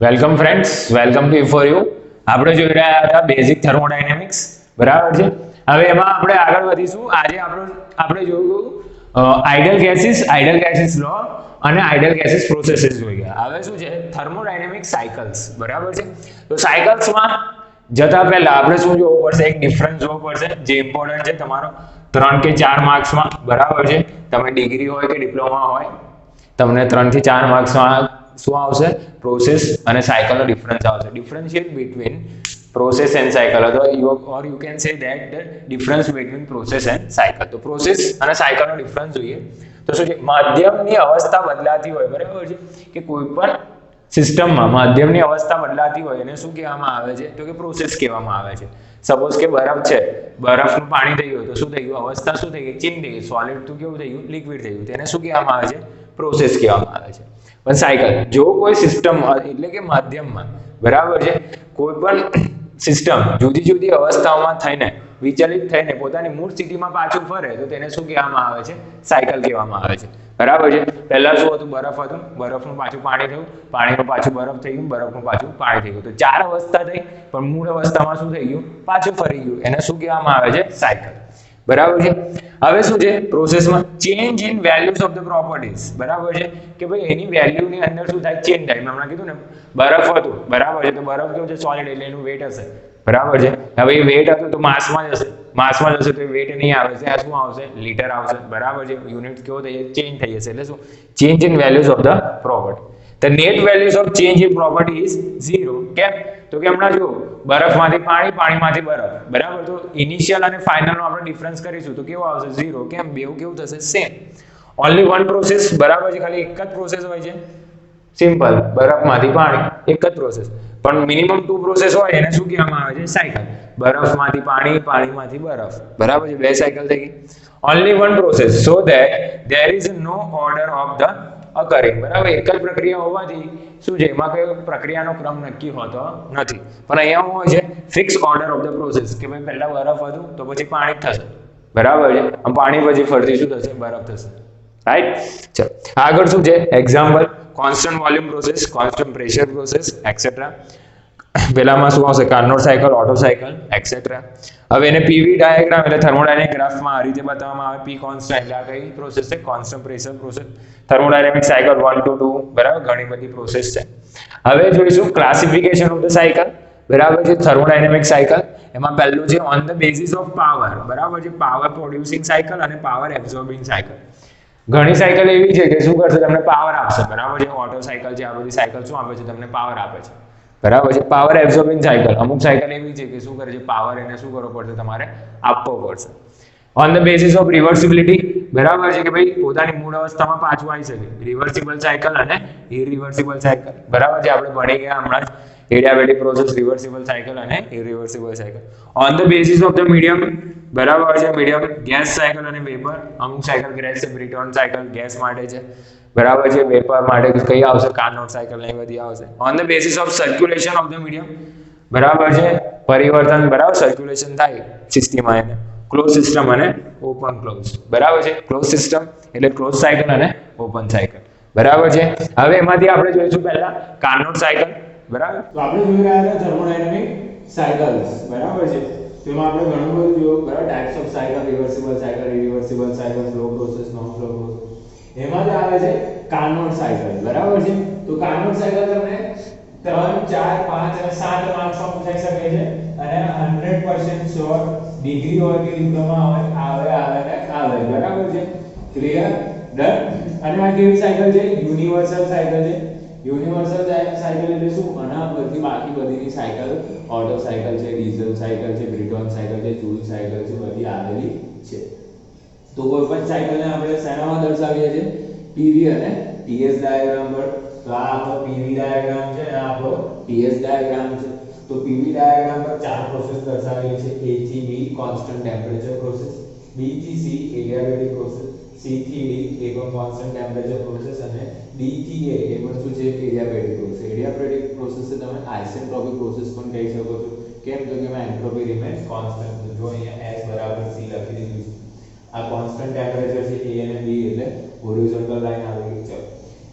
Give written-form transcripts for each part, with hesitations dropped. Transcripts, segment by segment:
Welcome friends, welcome to for you. આપણે જોઈ રહ્યા હતા બેઝિક થર્મોડાયનેમિક્સ, બરાબર છે. હવે એમાં આપણે આગળ વધીશું. આજે આપણે જોયું આઇડિયલ ગેસીસ લો અને આઇડિયલ ગેસીસ પ્રોસેસીસ જોઈ ગયા. હવે શું છે થર્મોડાયનેમિક સાયકલ્સ, બરાબર છે. તો સાયકલ્સમાં જતા પહેલા આપણે શું જોવું પડશે? એક ડિફરન્સ જોવો પડશે જે ઇમ્પોર્ટન્ટ છે તમારો 3 કે 4 માર્ક્સમાં, બરાબર છે. તમે ડિગ્રી હોય કે ડિપ્લોમા હોય, તમને 3 થી 4 માર્ક્સમાં શું આવશે? પ્રોસેસ અને સાયકલનો ડિફરન્સ આવશે. Differentiate between process and cycle, અથવા you can say that the difference between process and cycle. તો પ્રોસેસ અને સાયકલનો ડિફરન્સ જોઈએ તો શું છે? માધ્યમની અવસ્થા બદલાતી હોય, બરાબર છે, કે કોઈ પણ સિસ્ટમમાં માધ્યમની અવસ્થા બદલાતી હોય એને શું કહેવામાં આવે છે? તો કે પ્રોસેસ કહેવામાં આવે છે. સપોઝ કે બરફ છે, બરફનું પાણી થઈ ગયું તો શું થઈ ગયું? અવસ્થા શું થઈ ગઈ? ચેન્જ થઈ ગઈ. સોલિડ તો કેવું થઈ ગયું? લિક્વિડ થઈ ગયું. તેને શું કહેવામાં આવે છે? પ્રોસેસ કહેવામાં આવે છે. પણ સાયકલ, જો કોઈ સિસ્ટમ એટલે કે માધ્યમમાં, બરાબર છે, કોઈ પણ સિસ્ટમ જુદી જુદી અવસ્થાઓમાં થઈને વિચલિત થઈને પોતાની મૂળ સ્થિતિમાં પાછું ફરે તો તેને શું કહેવામાં આવે છે? સાયકલ કહેવામાં આવે છે, બરાબર છે. પહેલા શું હતું? બરફ હતું, બરફનું પાછું પાણી થયું, પાણીનું પાછું બરફ થઈ ગયું, બરફનું પાછું પાણી થઈ ગયું. તો 4 અવસ્થા થઈ, પણ મૂળ અવસ્થામાં શું થઈ ગયું? પાછું ફરી ગયું. એને શું કહેવામાં આવે છે? સાયકલ, બરાબર છે. હવે શું છે પ્રોસેસમાં? Change in values of the properties, બરાબર છે, કે ભાઈ એની વેલ્યુની અંદર શું થાય? ચેન્જ થાય. મેં હમણાં કીધું ને, બરફ હતું, બરાબર છે, તો બરફ કેવું છે? સોલિડ, એટલે એનું વેટ હશે, બરાબર છે. હવે એ વેટ હતું તો માસમાં જશે, માસમાં જશે તો એ વેટ નહીં આવે, ત્યાં શું આવશે? લીટર આવશે, બરાબર છે. યુનિટ કેવો થઈ જશે? ચેન્જ થઈ જશે. એટલે શું? Change in values of the property. The net values of change in property is 0. કેમ? તો કે હમણાં જો બરફમાંથી પાણી, પાણીમાંથી બરફ, બરાબર. તો ઇનિશિયલ અને ફાઇનલનો આપણે ડિફરન્સ કરીશું તો કેવો આવશે? 0. કેમ? બેવ કેવું થશે? સેમ. ઓનલી વન પ્રોસેસ, બરાબર છે. ખાલી એક જ પ્રોસેસ હોય છે. સિમ્પલ, બરફમાંથી પાણી, એક જ પ્રોસેસ. પણ મિનિમમ 2 પ્રોસેસ હોય એને શું કહેવામાં આવે છે? સાયકલ. બરફમાંથી પાણી, પાણીમાંથી બરફ, બરાબર છે. 2 સાયકલ થઈ ગઈ. Only one process, so that there is no order of the occurring, બરાબર. એક જ પ્રક્રિયા હોવાથી શું છે? એમાં કઈ પ્રક્રિયાનો ક્રમ નક્કી હોતો નથી. પણ અહીંયા શું હોય છે? Fix order of the process, કે ભાઈ પહેલા બરફ હતું તો પછી પાણી થશે, બરાબર છે. પાણી પછી ફરતી શું થશે? બરફ થશે, રાઈટ. ચલો આગળ શું છે? Example: constant volume process, constant pressure process, et cetera. પેલામાં શું આવશે? Carnot cycle, auto cycle, et cetera. હવે એને પીવી ડાયાગ્રામ એટલે થર્મોડાયનેમિક ગ્રાફમાં આ રીતે બતાવવામાં આવે. પી કોન્સ્ટન્ટ એટલે આ કઈ પ્રોસેસ છે? Constant pressure process. Thermodynamic cycle 1 to 2, બરાબર. ઘણી બધી પ્રોસેસ છે. હવે જોઈશું ક્લાસિફિકેશન ઓફ ધ સાયકલ, બરાબર છે. થર્મોડાયનેમિક સાયકલ એમાં પહેલું છે on the basis of power, બરાબર છે. પાવર પ્રોડ્યુસિંગ સાયકલ અને પાવર એબ્સોર્બિંગ સાયકલ. ઘણી સાયકલ એવી છે કે શું કરશે? તમને પાવર આપશે, બરાબર છે. ઓટો સાયકલ છે, આ બધી સાયકલ શું આપે છે? તમને પાવર આપે છે, બરાબર છે. પાવર એબ્સોર્બિંગ સાયકલ, અમુક સાયકલ એવી છે કે શું કરે છે? પાવર એને શું કરવો પડશે? તમારે આપવો પડશે. On the basis of reversibility, બરાબર છે, કે ભાઈ પોતાની મૂળ અવસ્થામાં પાછું આવી શકે. રિવર્સિબલ સાયકલ અને ઇરિવર્સિબલ સાયકલ, બરાબર છે. આપણે ભણી ગયા હમણાં જ એડિયાબેટિક પ્રોસેસ, રિવર્સિબલ સાયકલ અને irreversible cycle. On the basis of the medium, બરાબર છે. મીડિયમ ગેસ સાયકલ અને વેપર. અમુક સાયકલ ગેસ છે, બ્રિટોન સાયકલ ગેસ માટે છે, બરાબર છે. વેપર માટે કઈ આવશે? કાર્નોટ સાયકલ ને બધી આવશે. On the basis of circulation of the medium, બરાબર છે. પરિવર્તન, બરાબર, સર્ક્યુલેશન થાય સિસ્ટમમાં, એને ક્લોઝ સિસ્ટમ અને ઓપન ક્લોઝ, બરાબર છે. ક્લોઝ સિસ્ટમ એટલે ક્લોઝ સાયકલ અને ઓપન સાયકલ, બરાબર છે. હવે એમાંથી આપણે જોઈશું પહેલા કાર્નોટ સાયકલ, બરાબર. તો આપણે જોઈ રહ્યા હતા થર્મોડાયનેમિક સાયકલ્સ, બરાબર છે. તેમાં આપણે ઘણું બધું જોયું, બરાબર. Types of cycle, reversible cycle, irreversible cycle, flow process, non flow process. એમાં જે આવે છે કાર્નોટ સાયકલ, બરાબર છે. તો કાર્નોટ સાયકલ તમને 3, 4, 5 અને 7 માર્ક્સમાં પૂછાઈ શકે છે અને 100% શ્યોર ડિગ્રી હોય કે ડિપ્લોમા હોય આવે, બરાબર છે. ક્લિયર? ડન. અને આ કેવી સાયકલ છે? યુનિવર્સલ સાયકલ છે. યુનિવર્સલ સાયકલ એટલે શું? આના બધી બાકી બધીની સાયકલ, ઓટો સાયકલ છે, ડીઝલ સાયકલ છે, બ્રિટોન સાયકલ છે, જૂલ સાયકલ છે, બધી આવેલી છે. તો કોઈ પણ સાયકલને આપણે શેનામાં દર્શાવીએ છીએ? પીવી અને ટીએસ ડાયાગ્રામ પર. તો આ આપણો પીવી ડાયાગ્રામ છે અને આ આપણો ટીએસ ડાયાગ્રામ છે. તો પીવી ડાયાગ્રામ પર 4 પ્રોસેસ દર્શાવેલી છે. A થી B constant temperature process, B થી C એડિયાબેટિક પ્રોસેસ, C થી D એ પણ કોન્સ્ટન્ટ ટેમ્પરેચર પ્રોસેસ અને D થી A એ પણ શું છે? Adiabatic process. એડિયાબેટિક પ્રોસેસને તમે આઇસેન્ટ્રોપિક પ્રોસેસ પણ કહી શકો છો. કેમ? તો કે એમાં એન્ટ્રોપી રિમેન્સ કોન્સ્ટન્ટ. જો અહીંયા S બરાબર C લખી દીધું છે. આ કોન્સ્ટન્ટ ટેમ્પરેચર છે A અને B એટલે હોરિઝોન્ટલ લાઈન આવી ગઈ છે.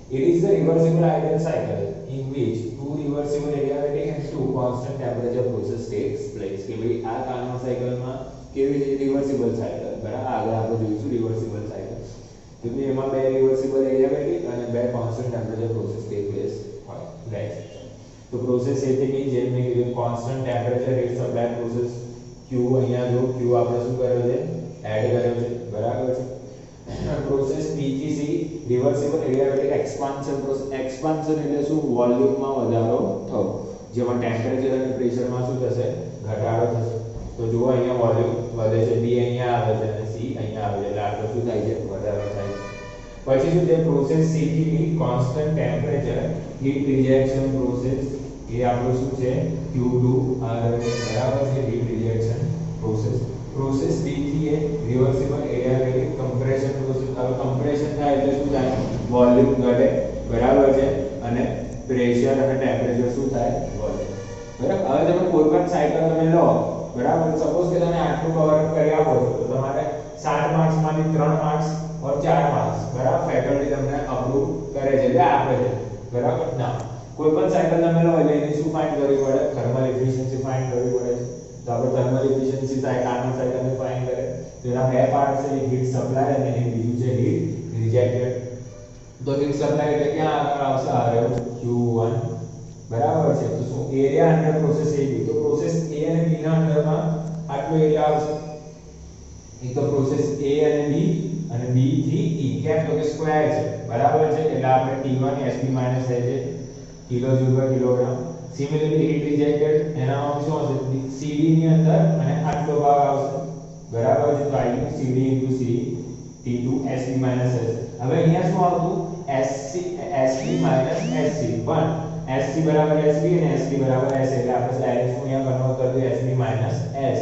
It is the reversible ideal cycle in which two 2 reversible adiabatic and 2 constant temperature process takes place કે ભાઈ આ કાર્નોટ સાયકલમાં કેવી રીતે રિવર્સિબલ સાયકલ બરાબર આગળ આપણે જોઈશું રિવર્સિબલ સાયકલ તો કે એમાં બે રિવર્સિબલ adiabatic અને બે constant temperature process take place હોય રાઈટ તો પ્રોસેસ એ થી જેમ મેં કીધું constant temperature heat supply process Q અહીંયા જો Q આપણે શું કર્યો છે એડ કર્યો છે બરાબર છે process PGC reversible adiabatic expansion process expansion એટલે શું વોલ્યુમમાં વધારો થવો જેમાં ટેમ્પરેચર અને પ્રેશરમાં શું થશે ઘટાડો થશે તો જુઓ અહીંયા વોલ્યુમ વધે છે B અહીંયા આવે છે અને C અહીંયા આવે છે એટલે આટલો શું થાય છે વધારો થાય છે પછી શું છે process CTP constant temperature heat rejection process એ આપણું શું છે Q2 બરાબર છે heat rejection process process D3 એ રિવર્સિબલ એડિયાબેટિક કમ્પ્રેશન પ્રોસેસ હવે કમ્પ્રેશન થાય એટલે શું થાય વોલ્યુમ ઘટે બરાબર છે અને પ્રેશર અને ટેમ્પરેચર શું થાય વધે બરાબર હવે તમે કોઈ પણ સાયકલ તમે લો બરાબર સપોઝ કે તમે આટલું કવર અપ કરી આપો છો તો તમારે 7 માર્ક્સ માંથી 3 માર્ક્સ और 4 માર્ક્સ બરાબર ફેકલ્ટી તમને અપ્રૂવ કરે છે એટલે આપે છે બરાબર ના કોઈ પણ સાયકલ તમે લો એટલે એની શું ફાઇન્ડ કરવી પડે થર્મલ એફિશિયન્સી ફાઇન્ડ કરવી પડે છે तो આપણે થર્મલ એફિશિયન્સી થાય કાર્નોટ સાયકલને ફાઇન્ડ કરે તો એના બે પાર્ટ છે હીટ સપ્લાય અને બીજું છે હીટ રિજેક્ટેડ તો હીટ સપ્લાય એટલે ક્યાં આગળ આવશે આ રહ્યો Q1 બરાબર છે તો શું એરિયા અંડર પ્રોસેસ AB તો પ્રોસેસ A અને B ના અંડરમાં આટલો એરિયા આવશે એક તો પ્રોસેસ A અને B અને B થી E કેમ તો કે સ્ક્વેર છે બરાબર છે એટલે આપણે T1 Sp માઈનસ થાય છે કિલો જૂલ પર કિલોગ્રામ સિમિલરલી હીટ રિજેક્ટેડ એનામાં શું હશે CD ની અંદર અને આટલો ભાગ આવશે બરાબર છે તો I CD * C T2 Sp - S હવે અહીંયા શું આવતું Sp - Sc પણ Sc બરાબર Sp અને Sp બરાબર S એટલે આપણે ડાયરેક્ટ શું અહીંયા કન્વર્ટ કરી દઈએ Sp - S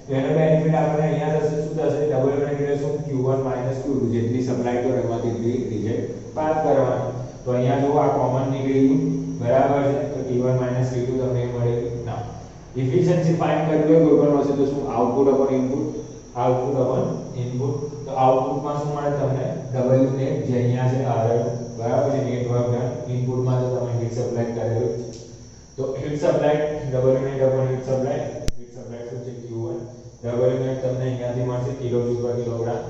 તો એનો બેનિફિટ આપણે અહીંયા થશે શું થશે ડબલ બેનિફિટ શું Q1 - Q2 જેટલી સપ્લાય કરો એમાં તેટલી રિજેક્ટ પાસ કરવાની તો અહીંયા જો આ કોમન નીકળી ગયું બરાબર છે તો T1 - T2 તમને મળે ના એફિશિયન્સી ફાઇન્ડ કરવી હોય કોઈ પણ વસ્તુ તો શું આઉટપુટ અપોન ઇનપુટ તો આઉટપુટમાં શું મળે તમને W નેટ જે અહીંયા છે R બરાબર છે નેટવર્ક ડન ઇનપુટમાં તો તમે હીટ સપ્લાય કરેલું તો heat supply W net upon heat supply શું છે Q1 W નેટ તમને અહીંયાથી મળશે કિલો જૂલ પર કિલોગ્રામ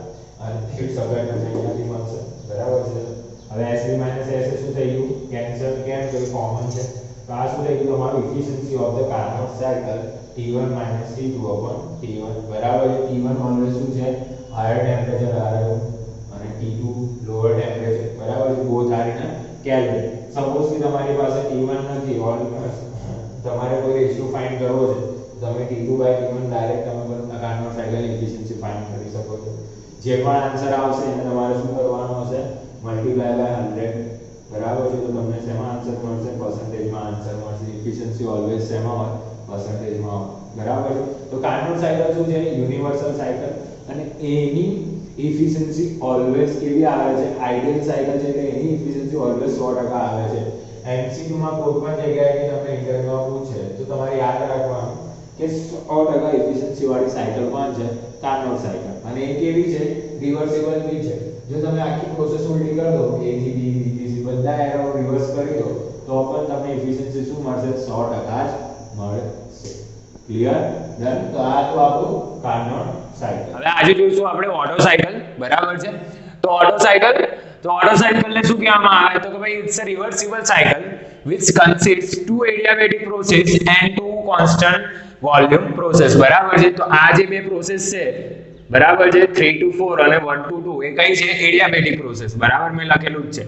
અને હીટ સપ્લાય તમને અહીંયાથી મળશે બરાબર છે હવે Sp - S શું થઈ ગયું કેન્સલ કેમ તો કોમન છે તો આ શું થઈ ગયું તમારું efficiency of the Carnot cycle T1 - T2 T1 બરાબર છે T1 ઓલવેઝ શું છે હાયર ટેમ્પરેચર આવ્યું અને T2 લોઅર ટેમ્પરેચર બરાબર છે both are in kelvin suppose કે તમારી પાસે T1 નથી ઓલવેઝ તમારે કોઈ રેશિયો ફાઇન્ડ કરવો છે તમે T2/T1 ડાયરેક્ટ તમે કાર્નોટ સાયકલની એફિશિયન્સી ફાઇન્ડ કરી શકો છો જે પણ આન્સર આવશે એને તમારે શું કરવાનું હશે મલ્ટીપ્લાય બાય 100 બરાબર છે તો તમને શેમાં આન્સર મળશે પર્સન્ટેજમાં આન્સર મળશે એફિશિયન્સી ઓલવેઝ શેમાં હોય પર્સન્ટેજમાં બરાબર છે તો કાર્નોટ સાયકલ શું છે યુનિવર્સલ સાયકલ અને એની એફિશિયન્સી ઓલવેઝ કેવી આવે છે આઇડિયલ સાયકલ છે એટલે એની એફિશિયન્સી ઓલવેઝ 100% આવે છે MCQ માં કોઈ પણ જગ્યાએ તમને ઇન્ટરવ્યુમાં પૂછે તો તમારે યાદ રાખવાનું કે 100% એફિશિયન્સી વાળી સાયકલ કોણ છે કાર્નોટ સાયકલ અને એ કેવી છે રિવર્સિબલ બી છે જો તમે આખી પ્રોસેસ ઉલટી કરી દો A થી B B થી C બધા એરો રિવર્સ કરી દો તો પણ તમને એફિશિયન્સી શું મળશે 100% જ મળશે ક્લિયર ડન તો આ તો આપણું કાર્નોટ સાયકલ હવે આજે જોઈશું આપણે ઓટો સાયકલ બરાબર છે તો ઓટો સાયકલ ને શું કહેવામાં આવે તો કે ભાઈ it's a reversible cycle which consists two adiabatic process and two constant volume process બરાબર છે તો આ જે બે પ્રોસેસ છે બરાબર છે 3 to 4 અને 1 to 2 એ કઈ છે એડિયાબેટિક પ્રોસેસ બરાબર મેં લખેલું જ છે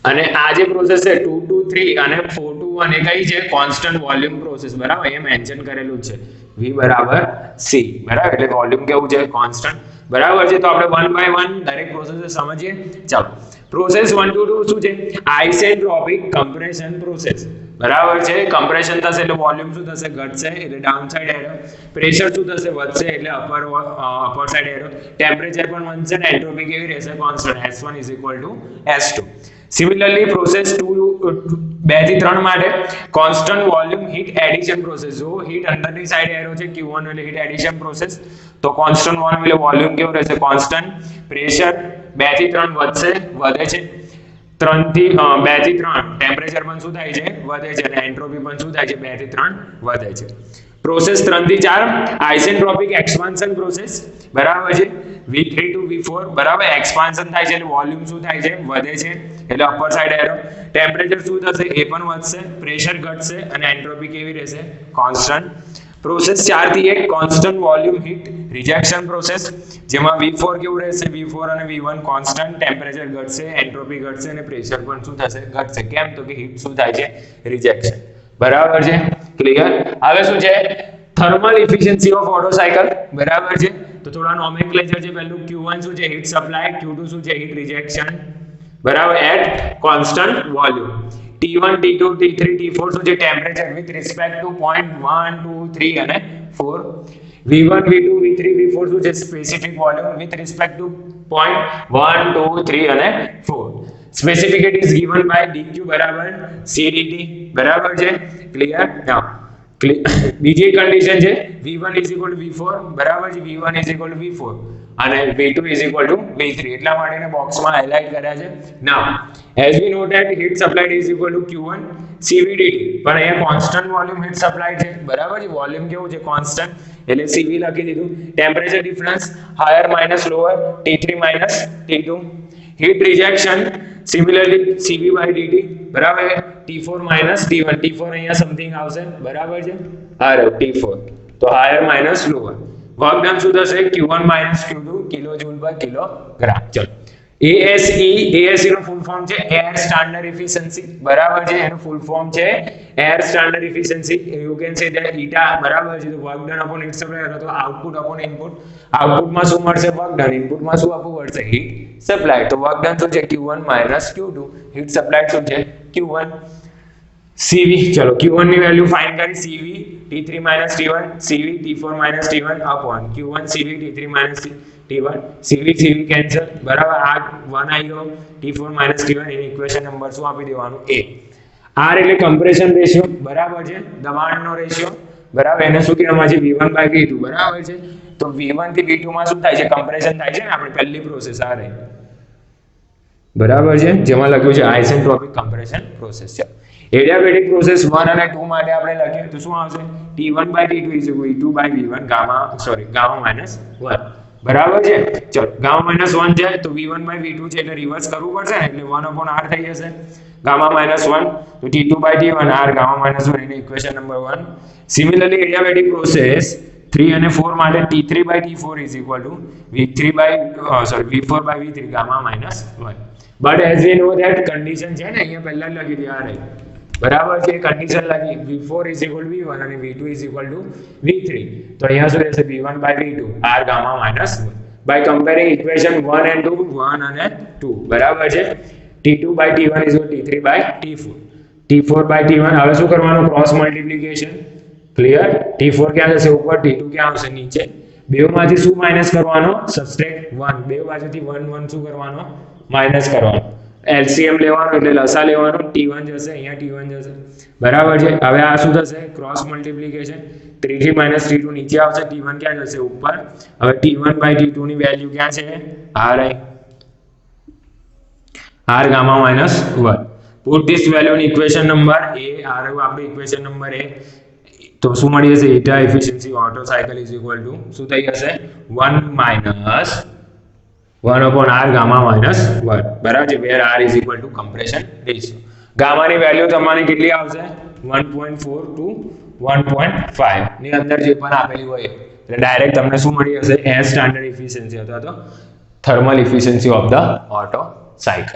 અને આ જે પ્રોસેસ છે 2 to 3 અને 4 to 1 એ કઈ છે કોન્સ્ટન્ટ વોલ્યુમ પ્રોસેસ બરાબર એ મેન્શન કરેલું છે V બરાબર C બરાબર એટલે વોલ્યુમ કેવું છે કોન્સ્ટન્ટ બરાબર છે તો આપણે 1 by 1 દરેક પ્રોસેસ સમજીએ ચાલો પ્રોસેસ 1 to 2 શું છે આઇસેન્ટ્રોપિક કમ્પ્રેશન પ્રોસેસ બરાબર છે કમ્પ્રેશન થશે એટલે વોલ્યુમ શું થશે ઘટશે એટલે ડાઉન સાઇડ એરો પ્રેશર શું થશે વધશે એટલે અપર સાઇડ એરો ટેમ્પરેચર પણ વધશે ને એન્ટ્રોપી કેવી રહેશે constant S1 S2 similarly process 2 થી 3 માટે constant volume heat addition process જો હીટ અંદરની સાઇડ એરો છે Q1 એટલે હીટ એડિશન પ્રોસેસ તો કોન્સ્ટન્ટ વોલ્યુમ એટલે વોલ્યુમ કેવું રહેશે કોન્સ્ટન્ટ પ્રેશર 2 થી 3 વધે છે 2 થી 3 ટેમ્પરેચર પણ શું થાય છે વધે છે અને એન્ટ્રોપી પણ શું થાય છે 2 થી 3 વધે છે. પ્રોસેસ 3 થી 4 આઇસેન્ટ્રોપિક એક્સપાન્શન પ્રોસેસ બરાબર છે. V3 to V4 બરાબર એક્સપાન્શન થાય છે એટલે વોલ્યુમ શું થાય છે વધે છે એટલે અપર સાઈડ એરો. ટેમ્પરેચર શું થશે એ પણ વધશે, પ્રેશર ઘટશે અને એન્ટ્રોપી કેવી રહેશે કોન્સ્ટન્ટ. પ્રોસેસ 4 થી 1 constant volume heat rejection process જેમાં V4 કેવું રહેશે V4 અને V1 કોન્સ્ટન્ટ, ટેમ્પરેચર ઘટશે, એન્ટ્રોપી ઘટશે અને પ્રેશર પણ શું થશે ઘટશે. કેમ તો કે હીટ શું થાય છે રિજેક્શન. બરાબર છે ક્લિયર. હવે શું છે thermal efficiency of auto cycle બરાબર છે. તો થોડા નોમેનક્લેચર છે. પહેલું Q1 શું છે હીટ સપ્લાય, Q2 શું છે હીટ રિજેક્શન બરાબર at constant volume. T1 T2 T3 T4 શું છે temperature with respect to point 1 2 3 અને 4. V1 V2 V3 V4 શું છે specific volume with respect to point 1 2 3 અને 4. Specific is given by dq બરાબર cdt બરાબર છે ક્લિયર. નાઉ બીજી કન્ડિશન છે V1 V4 બરાબર છે. V1 V4 અને V2 V3 એટલા માટે બોક્સમાં હાઇલાઇટ કર્યા છે. નાઉ as we know that heat supplied is equal to Q1 CVDT પણ અહીંયા કોન્સ્ટન્ટ વોલ્યુમ હીટ સપ્લાય છે બરાબર છે. વોલ્યુમ કેવું છે કોન્સ્ટન્ટ એટલે CV લખી દીધું. Temperature difference higher minus lower T3 minus T2. Heat rejection similarly CV by dt બરાબર T4 માઇનસ T1. T4 અહીંયા સમથિંગ આવશે બરાબર છે. આ T4 તો higher minus lower. Work done શું થશે Q1 minus Q2 kilo joule પર કિલોગ્રામ. ચલો ASE નો ફૂલ ફોર્મ છે એર સ્ટાન્ડર્ડ એફિશિયન્સી બરાબર છે. એનું ફૂલ ફોર્મ છે air standard efficiency. You can say that eta બરાબર છે. તો work done upon heat supply અથવા તો આઉટપુટ અપોન ઇનપુટ. આઉટપુટમાં શું મળશે વર્ક ડન, ઇનપુટમાં શું આપવું પડશે હીટ સપ્લાય. તો વર્ક ડન શું છે Q1 minus Q2, heat supply શું છે Q1. CV ચલો Q1 ની વેલ્યુ ફાઇન્ડ કરી CV T3 minus T1 CV T4 minus T1 upon Q1 CV T3 minus T1 CV cancel બરાબર. આ 1 આવી ગયો T4 minus T1 એની ઇક્વેશન નંબર શું આપી દેવાનું A. R એટલે કમ્પ્રેશન રેશિયો બરાબર છે, દબાણનો રેશિયો બરાબર. એને શું કહેવામાં છે V1 by V2 બરાબર છે. તો V1 થી V2 માં શું થાય છે કમ્પ્રેશન થાય છે ને આપણે પહેલી પ્રોસેસ આ રહી બરાબર છે જેમાં લખ્યું છે આઇસેન્ટ્રોપિક કમ્પ્રેશન પ્રોસેસ છે. એડિયાબેટિક પ્રોસેસ 1 અને 2 માટે આપણે લખીએ તો શું આવશે T1 by T2 is equal to V2 by V1 gamma minus 1 બરાબર છે. ચલો ગામા minus 1 જાય તો V1 by V2 છે એટલે રિવર્સ કરવું પડશે ને એટલે 1 upon R થઈ જશે ગામા minus 1. તો T2 by T1 R gamma minus 1 any equation number 1. Similarly adiabatic process 3 અને 4 માટે T3 by T4 is equal to V4 by V3 gamma minus 1. but as we know that condition છે ને અહીંયા પહેલા જ લખી દી આ રહી બરાબર છે. કન્ડિશન લખી V4 is equal to V1 અને V2 is equal to V3. તો અહીંયા શું રહેશે V1 by V2 R gamma minus 1. by comparing equation 1 and 2 1 અને 2 બરાબર છે. T2 by T1 is equal to T3 by T4 T4 by T1. હવે શું કરવાનું ક્રોસ મલ્ટિપ્લિકેશન ક્લિયર. T4 ક્યાં જશે ઉપર, T2 ક્યાં આવશે નીચે. બેમાંથી શું માઈનસ કરવાનો સબટ્રેક્ટ 1. બે બાજુથી 1 1 શું કરવાનો માઈનસ કરવાનો. LCM લેવાનો એટલે લસા લેવાનો. T1 જશે અહીંયા T1 જશે બરાબર છે. હવે આ શું થશે ક્રોસ મલ્ટિપ્લિકેશન 3 minus T2 નીચે આવશે, T1 ક્યાં જશે ઉપર. હવે T1 by T2 ની વેલ્યુ ક્યાં છે R gamma minus 1. Put this value in equation number A. આ રહ્યું આપણે ઇક્વેશન નંબર A. તો શું મળી જશે હીટા efficiency Otto cycle is equal to શું થઈ જશે 1 minus 1 upon R gamma minus 1 બરાબર છે. where R is equal to compression ratio. Gamma ની વેલ્યુ તમારી કેટલી આવશે 1.4 to 1.5 ની અંદર જે પણ આપેલી હોય એટલે ડાયરેક્ટ તમને શું મળી જશે એર સ્ટાન્ડર્ડ એફિશિયન્સી અથવા તો thermal efficiency of the auto cycle.